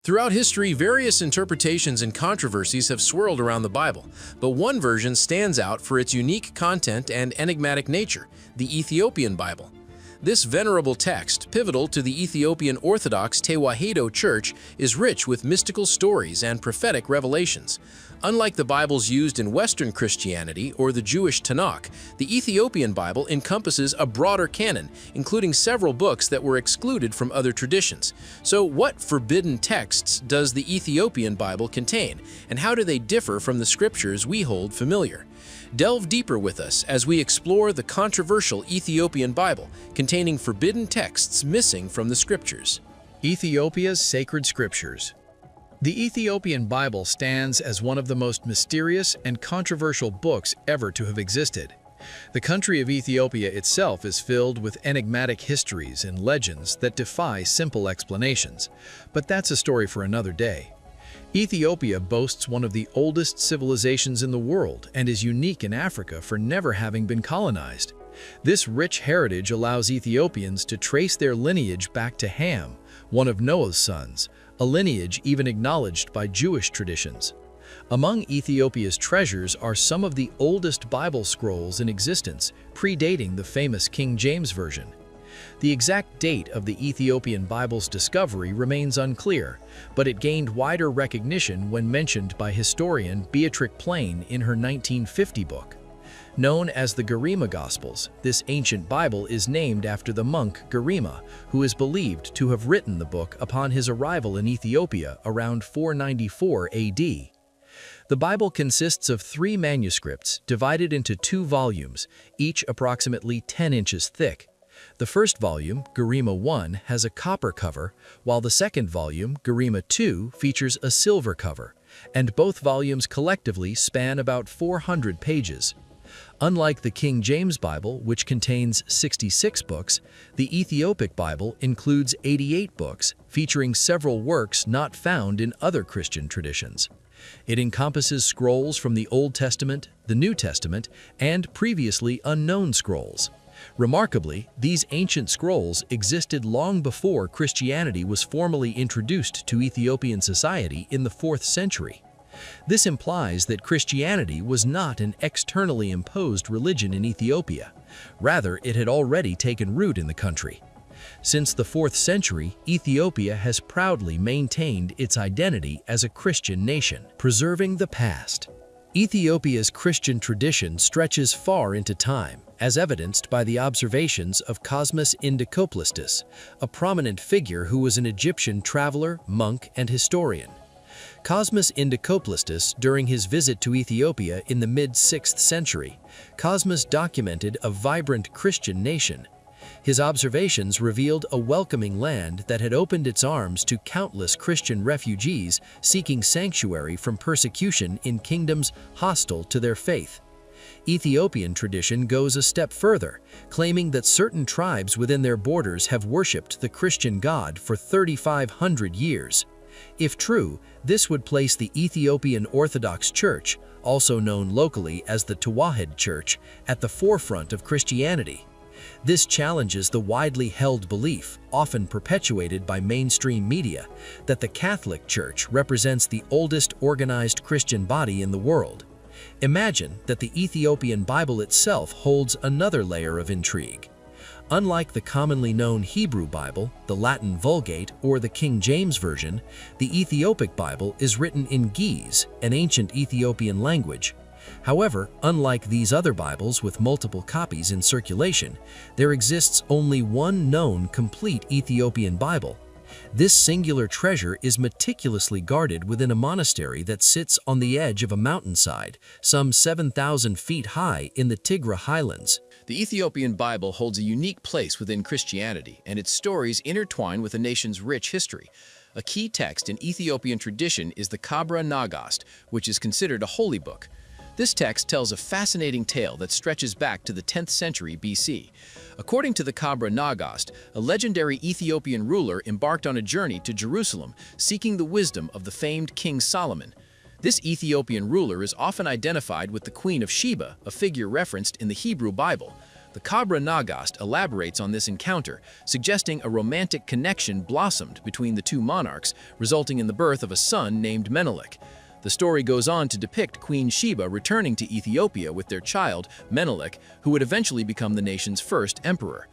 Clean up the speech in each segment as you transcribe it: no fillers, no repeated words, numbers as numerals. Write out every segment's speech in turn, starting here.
Throughout history, various interpretations and controversies have swirled around the Bible, but one version stands out for its unique content and enigmatic nature: the Ethiopian Bible. This venerable text, pivotal to the Ethiopian Orthodox Tewahedo Church, is rich with mystical stories and prophetic revelations. Unlike the Bibles used in Western Christianity or the Jewish Tanakh, the Ethiopian Bible encompasses a broader canon, including several books that were excluded from other traditions. So, what forbidden texts does the Ethiopian Bible contain, and how do they differ from the scriptures we hold familiar? Delve deeper with us as we explore the controversial Ethiopian Bible, containing forbidden texts missing from the scriptures. Ethiopia's Sacred Scriptures. The Ethiopian Bible stands as one of the most mysterious and controversial books ever to have existed. The country of Ethiopia itself is filled with enigmatic histories and legends that defy simple explanations, but that's a story for another day. Ethiopia boasts one of the oldest civilizations in the world and is unique in Africa for never having been colonized. This rich heritage allows Ethiopians to trace their lineage back to Ham, one of Noah's sons, a lineage even acknowledged by Jewish traditions. Among Ethiopia's treasures are some of the oldest Bible scrolls in existence, predating the famous King James Version. The exact date of the Ethiopian Bible's discovery remains unclear, but it gained wider recognition when mentioned by historian Beatrix Plain in her 1950 book. Known as the Garima Gospels, this ancient Bible is named after the monk Garima, who is believed to have written the book upon his arrival in Ethiopia around 494 AD. The Bible consists of 3 manuscripts divided into 2 volumes, each approximately 10 inches thick. The first volume, Garima I, has a copper cover, while the second volume, Garima II, features a silver cover, and both volumes collectively span about 400 pages. Unlike the King James Bible, which contains 66 books, the Ethiopic Bible includes 88 books, featuring several works not found in other Christian traditions. It encompasses scrolls from the Old Testament, the New Testament, and previously unknown scrolls. Remarkably, these ancient scrolls existed long before Christianity was formally introduced to Ethiopian society in the 4th century. This implies that Christianity was not an externally imposed religion in Ethiopia. Rather, it had already taken root in the country. Since the 4th century, Ethiopia has proudly maintained its identity as a Christian nation, preserving the past. Ethiopia's Christian tradition stretches far into time, as evidenced by the observations of Cosmas Indicoplistus, a prominent figure who was an Egyptian traveler, monk, and historian. Cosmas Indicoplistus, during his visit to Ethiopia in the mid-6th century, Cosmas documented a vibrant Christian nation. His observations revealed a welcoming land that had opened its arms to countless Christian refugees seeking sanctuary from persecution in kingdoms hostile to their faith. Ethiopian tradition goes a step further, claiming that certain tribes within their borders have worshipped the Christian God for 3,500 years. If true, this would place the Ethiopian Orthodox Church, also known locally as the Tewahedo Church, at the forefront of Christianity. This challenges the widely held belief, often perpetuated by mainstream media, that the Catholic Church represents the oldest organized Christian body in the world. Imagine that the Ethiopian Bible itself holds another layer of intrigue. Unlike the commonly known Hebrew Bible, the Latin Vulgate, or the King James Version, the Ethiopic Bible is written in Ge'ez, an ancient Ethiopian language. However, unlike these other Bibles with multiple copies in circulation, there exists only one known complete Ethiopian Bible. This singular treasure is meticulously guarded within a monastery that sits on the edge of a mountainside, some 7,000 feet high in the Tigray highlands. The Ethiopian Bible holds a unique place within Christianity, and its stories intertwine with the nation's rich history. A key text in Ethiopian tradition is the Kabra Nagast, which is considered a holy book. This text tells a fascinating tale that stretches back to the 10th century BC. According to the Kabra Nagast, a legendary Ethiopian ruler embarked on a journey to Jerusalem, seeking the wisdom of the famed King Solomon. This Ethiopian ruler is often identified with the Queen of Sheba, a figure referenced in the Hebrew Bible. The Kabra Nagast elaborates on this encounter, suggesting a romantic connection blossomed between the two monarchs, resulting in the birth of a son named Menelik. The story goes on to depict Queen Sheba returning to Ethiopia with their child, Menelik, who would eventually become the nation's first emperor.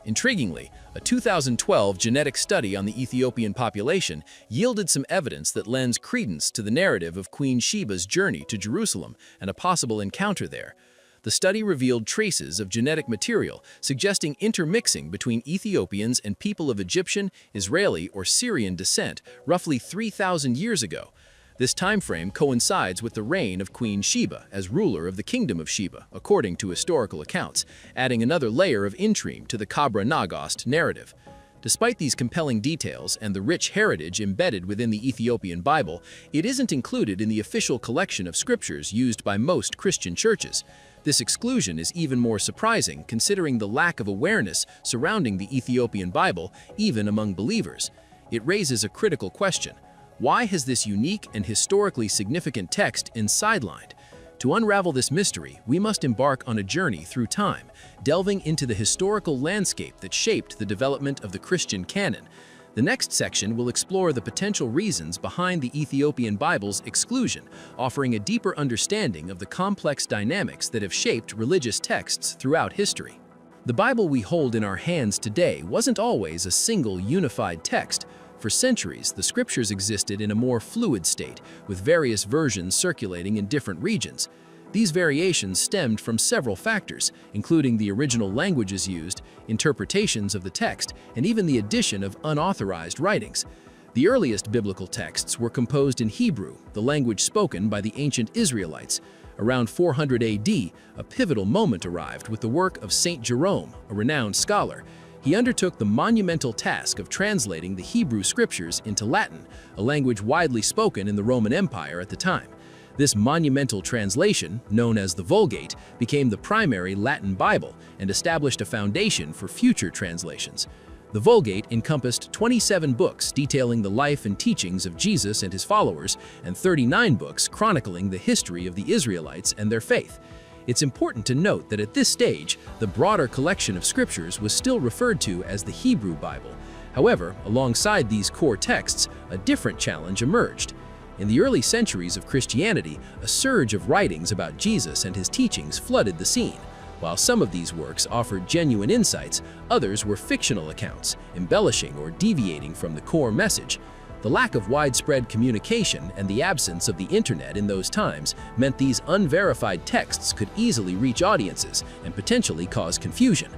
Intriguingly, a 2012 genetic study on the Ethiopian population yielded some evidence that lends credence to the narrative of Queen Sheba's journey to Jerusalem and a possible encounter there. The study revealed traces of genetic material suggesting intermixing between Ethiopians and people of Egyptian, Israeli, or Syrian descent roughly 3,000 years ago. This time frame coincides with the reign of Queen Sheba as ruler of the Kingdom of Sheba, according to historical accounts, adding another layer of intrigue to the Kabra Nagast narrative. Despite these compelling details and the rich heritage embedded within the Ethiopian Bible, it isn't included in the official collection of scriptures used by most Christian churches. This exclusion is even more surprising considering the lack of awareness surrounding the Ethiopian Bible, even among believers. It raises a critical question. Why has this unique and historically significant text been sidelined? To unravel this mystery, we must embark on a journey through time, delving into the historical landscape that shaped the development of the Christian canon. The next section will explore the potential reasons behind the Ethiopian Bible's exclusion, offering a deeper understanding of the complex dynamics that have shaped religious texts throughout history. The Bible we hold in our hands today wasn't always a single unified text. For centuries, the scriptures existed in a more fluid state, with various versions circulating in different regions. These variations stemmed from several factors, including the original languages used, interpretations of the text, and even the addition of unauthorized writings. The earliest biblical texts were composed in Hebrew, the language spoken by the ancient Israelites. Around 400 AD, a pivotal moment arrived with the work of Saint Jerome, a renowned scholar. He undertook the monumental task of translating the Hebrew scriptures into Latin, a language widely spoken in the Roman Empire at the time. This monumental translation, known as the Vulgate, became the primary Latin Bible and established a foundation for future translations. The Vulgate encompassed 27 books detailing the life and teachings of Jesus and his followers, and 39 books chronicling the history of the Israelites and their faith. It's important to note that at this stage, the broader collection of scriptures was still referred to as the Hebrew Bible. However, alongside these core texts, a different challenge emerged. In the early centuries of Christianity, a surge of writings about Jesus and his teachings flooded the scene. While some of these works offered genuine insights, others were fictional accounts, embellishing or deviating from the core message. The lack of widespread communication and the absence of the internet in those times meant these unverified texts could easily reach audiences and potentially cause confusion.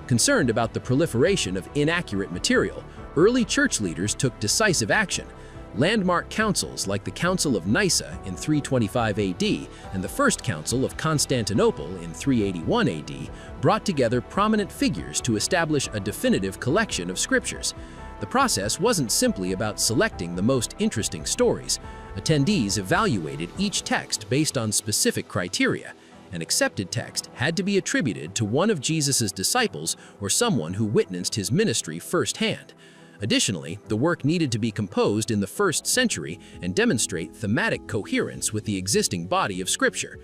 Concerned about the proliferation of inaccurate material, early church leaders took decisive action. Landmark councils like the Council of Nyssa in 325 AD and the First Council of Constantinople in 381 AD brought together prominent figures to establish a definitive collection of scriptures. The process wasn't simply about selecting the most interesting stories. Attendees evaluated each text based on specific criteria. An accepted text had to be attributed to one of Jesus' disciples or someone who witnessed his ministry firsthand. Additionally, the work needed to be composed in the 1st century and demonstrate thematic coherence with the existing body of Scripture.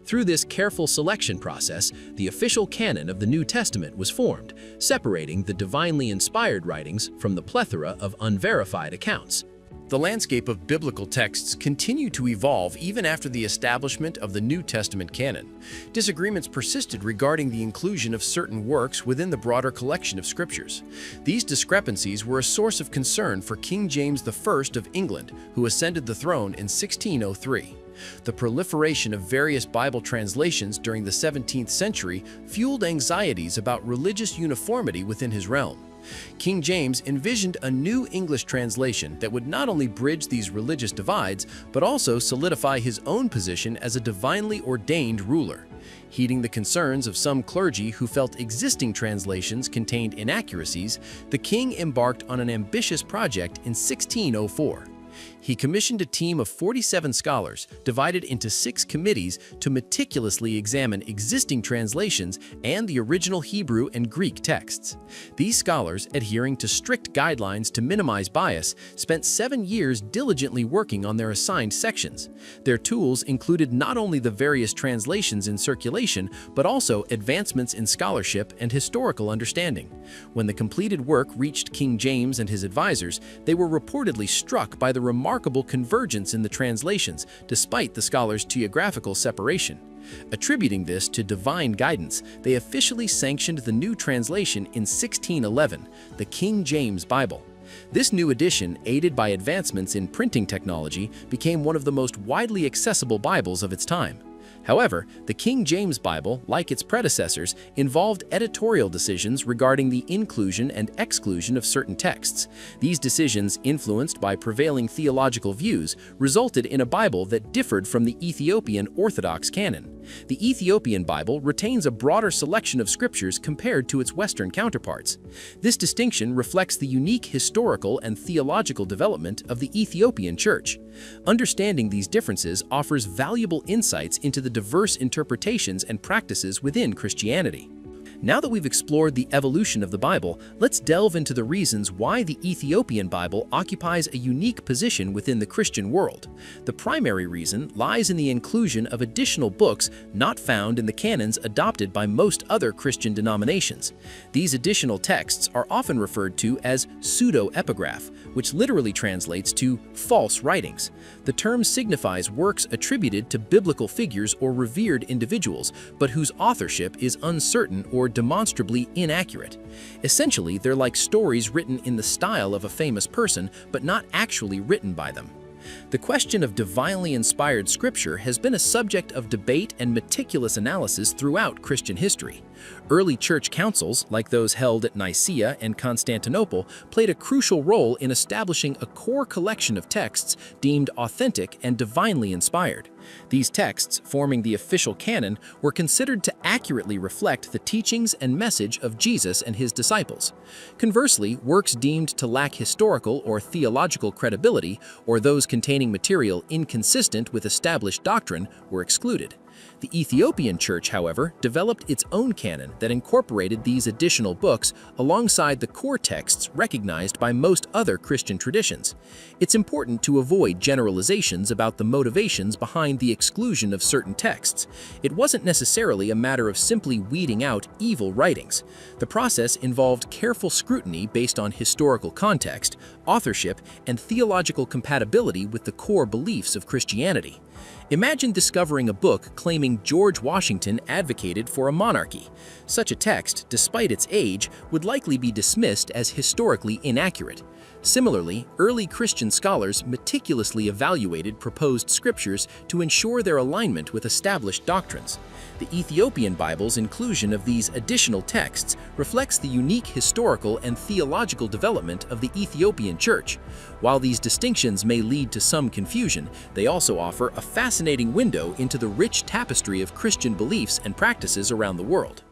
Through this careful selection process, the official canon of the New Testament was formed, separating the divinely inspired writings from the plethora of unverified accounts. The landscape of biblical texts continued to evolve even after the establishment of the New Testament canon. Disagreements persisted regarding the inclusion of certain works within the broader collection of scriptures. These discrepancies were a source of concern for King James I of England, who ascended the throne in 1603. The proliferation of various Bible translations during the 17th century fueled anxieties about religious uniformity within his realm. King James envisioned a new English translation that would not only bridge these religious divides, but also solidify his own position as a divinely ordained ruler. Heeding the concerns of some clergy who felt existing translations contained inaccuracies, the king embarked on an ambitious project in 1604. He commissioned a team of 47 scholars, divided into 6 committees, to meticulously examine existing translations and the original Hebrew and Greek texts. These scholars, adhering to strict guidelines to minimize bias, spent 7 years diligently working on their assigned sections. Their tools included not only the various translations in circulation, but also advancements in scholarship and historical understanding. When the completed work reached King James and his advisors, they were reportedly struck by the remarkable convergence in the translations, despite the scholars' geographical separation. Attributing this to divine guidance, they officially sanctioned the new translation in 1611, the King James Bible. This new edition, aided by advancements in printing technology, became one of the most widely accessible Bibles of its time. However, the King James Bible, like its predecessors, involved editorial decisions regarding the inclusion and exclusion of certain texts. These decisions, influenced by prevailing theological views, resulted in a Bible that differed from the Ethiopian Orthodox canon. The Ethiopian Bible retains a broader selection of scriptures compared to its Western counterparts. This distinction reflects the unique historical and theological development of the Ethiopian Church. Understanding these differences offers valuable insights into the diverse interpretations and practices within Christianity. Now that we've explored the evolution of the Bible, let's delve into the reasons why the Ethiopian Bible occupies a unique position within the Christian world. The primary reason lies in the inclusion of additional books not found in the canons adopted by most other Christian denominations. These additional texts are often referred to as pseudo-epigraph, which literally translates to false writings. The term signifies works attributed to biblical figures or revered individuals, but whose authorship is uncertain or demonstrably inaccurate. Essentially, they're like stories written in the style of a famous person, but not actually written by them. The question of divinely inspired scripture has been a subject of debate and meticulous analysis throughout Christian history. Early church councils, like those held at Nicaea and Constantinople, played a crucial role in establishing a core collection of texts deemed authentic and divinely inspired. These texts, forming the official canon, were considered to accurately reflect the teachings and message of Jesus and his disciples. Conversely, works deemed to lack historical or theological credibility, or those containing material inconsistent with established doctrine, were excluded. The Ethiopian Church, however, developed its own canon that incorporated these additional books alongside the core texts recognized by most other Christian traditions. It's important to avoid generalizations about the motivations behind the exclusion of certain texts. It wasn't necessarily a matter of simply weeding out evil writings. The process involved careful scrutiny based on historical context, authorship, and theological compatibility with the core beliefs of Christianity. Imagine discovering a book claiming George Washington advocated for a monarchy. Such a text, despite its age, would likely be dismissed as historically inaccurate. Similarly, early Christian scholars meticulously evaluated proposed scriptures to ensure their alignment with established doctrines. The Ethiopian Bible's inclusion of these additional texts reflects the unique historical and theological development of the Ethiopian Church. While these distinctions may lead to some confusion, they also offer a fascinating window into the rich tapestry of Christian beliefs and practices around the world.